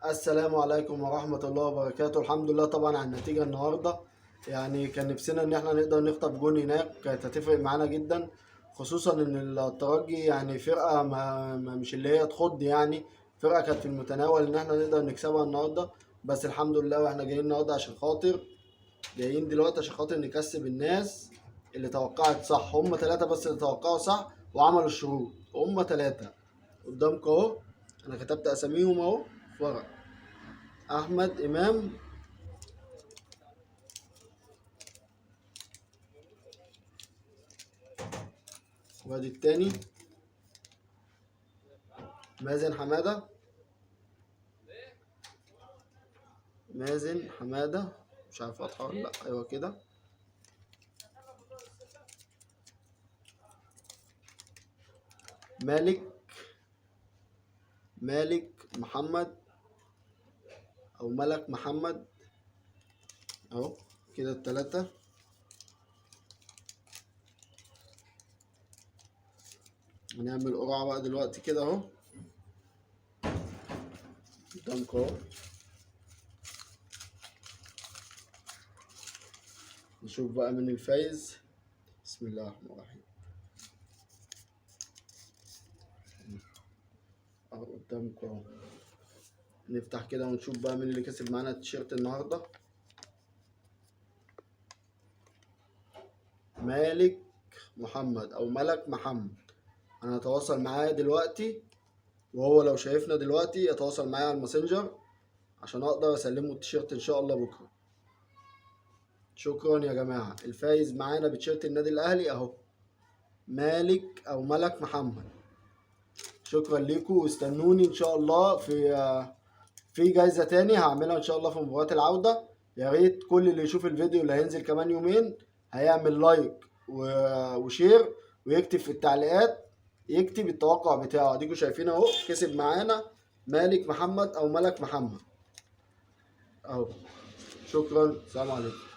السلام عليكم ورحمة الله وبركاته. الحمد لله طبعا على النتيجة النهاردة. يعني كان نفسنا ان احنا نقدر نخطف جون هناك، كانت هتفرق معانا جدا، خصوصا ان الترجي يعني فرقة مش اللي هي تخض، يعني فرقة كانت في المتناول ان احنا نقدر نكسبها النهاردة. بس الحمد لله، واحنا جايين النهاردة عشان خاطر، جايين دلوقتي عشان خاطر نكسب الناس اللي توقعت صح. هم ثلاثة بس اللي توقعوا صح وعملوا الشروط، هم ثلاثة قدامكم اهو. انا كتبت اساميهم اهو في ورق: احمد امام، وادي التاني مازن حمادة، مازن حمادة، مش عارف واضحة ولا لأ، أيوة كده. مالك، مالك محمد أو ملك محمد أهو كده التلاتة. هنعمل قرعة بقى دلوقتي كده أهو قدامكم أهو، نشوف بقى من الفايز. بسم الله الرحمن الرحيم أهو قدامكم أهو. نفتح كده ونشوف بقى مين اللي كسب معانا التيشيرت النهاردة. مالك محمد أو ملك محمد. أنا هتواصل معاه دلوقتي، وهو لو شايفنا دلوقتي يتواصل معايا على الماسنجر عشان اقدر اسلمه التيشيرت ان شاء الله بكره. شكرا يا جماعه. الفايز معانا بتيشيرت النادي الاهلي اهو، مالك او ملك محمد. شكرا ليكم، واستنوني ان شاء الله في جايزه تاني هعملها ان شاء الله في مباراه العوده. يا ريت كل اللي يشوف الفيديو اللي هينزل كمان يومين هيعمل لايك وشير، ويكتب في التعليقات، يكتب التوقع بتاعه. اديكوا شايفين اهو، كسب معانا مالك محمد او ملك محمد اهو. شكرا، سلام عليكم.